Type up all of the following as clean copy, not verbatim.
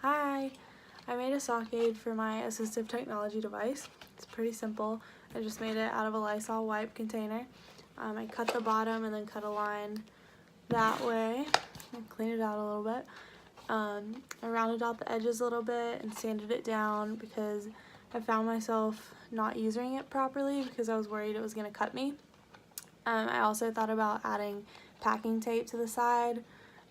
Hi! I made a sock aid for my assistive technology device. It's pretty simple. I just made it out of a Lysol wipe container. I cut the bottom and then cut a line that way. I cleaned it out a little bit. I rounded out the edges a little bit and sanded it down because I found myself not using it properly because I was worried it was going to cut me. I also thought about adding packing tape to the side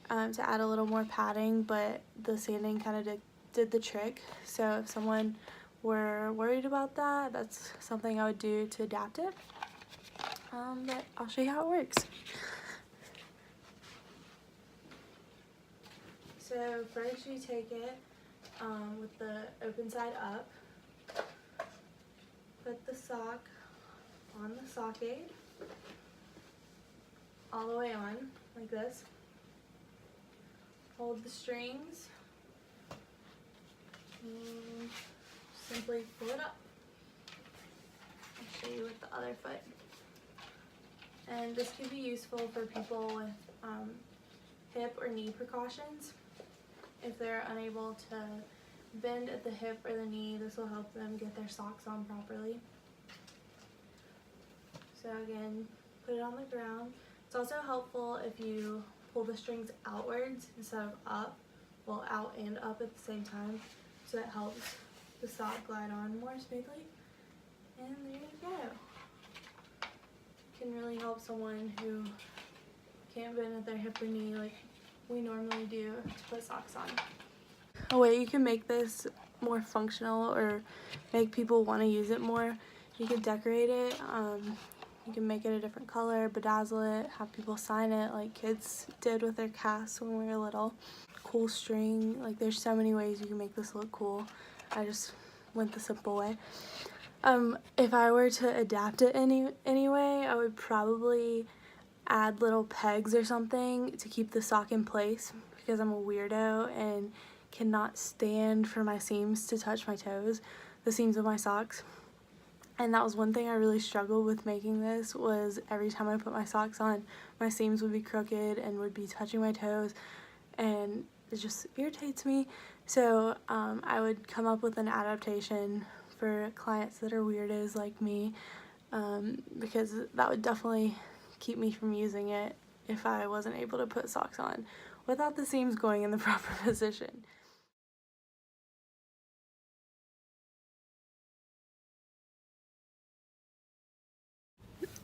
to add a little more padding, but the sanding kind of did the trick. So if someone were worried about that, that's something I would do to adapt it. But I'll show you how it works. So first you take it with the open side up, put the sock on the sock aid, all the way on, like this. Hold the strings, and simply pull it up. I'll show you with the other foot. And this could be useful for people with hip or knee precautions. If they're unable to bend at the hip or the knee, this will help them get their socks on properly. So again, put it on the ground. It's also helpful if you pull the strings outwards instead of up, well, out and up at the same time, so it helps the sock glide on more smoothly. And there you go. It can really help someone who can't bend at their hip or knee like we normally do to put socks on. A way you can make this more functional or make people want to use it more, you can decorate it. You can make it a different color, bedazzle it, have people sign it like kids did with their casts when we were little. Cool string, like there's so many ways you can make this look cool. I just went the simple way. If I were to adapt it anyway, I would probably add little pegs or something to keep the sock in place because I'm a weirdo and cannot stand for my seams to touch my toes, the seams of my socks. And that was one thing I really struggled with making this, was every time I put my socks on, my seams would be crooked and would be touching my toes, and it just irritates me. So I would come up with an adaptation for clients that are weirdos like me, because that would definitely keep me from using it if I wasn't able to put socks on without the seams going in the proper position.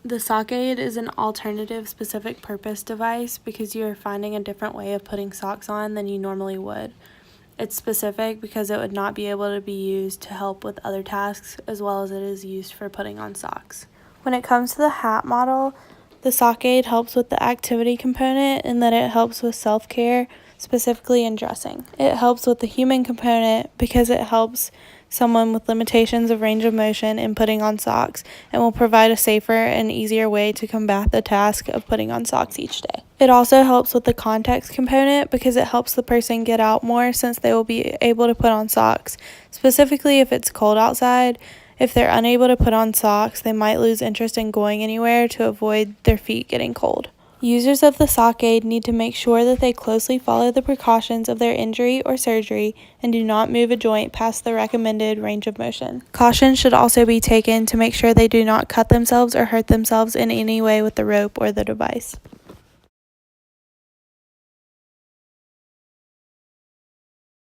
The sock aid is an alternative specific purpose device because you are finding a different way of putting socks on than you normally would. It's specific because it would not be able to be used to help with other tasks as well as it is used for putting on socks. When it comes to the hat model, the sock aid helps with the activity component in that it helps with self-care, specifically in dressing. It helps with the human component because it helps someone with limitations of range of motion in putting on socks and will provide a safer and easier way to combat the task of putting on socks each day. It also helps with the context component because it helps the person get out more since they will be able to put on socks, specifically if it's cold outside. If they're unable to put on socks, they might lose interest in going anywhere to avoid their feet getting cold. Users of the sock aid need to make sure that they closely follow the precautions of their injury or surgery and do not move a joint past the recommended range of motion. Caution should also be taken to make sure they do not cut themselves or hurt themselves in any way with the rope or the device.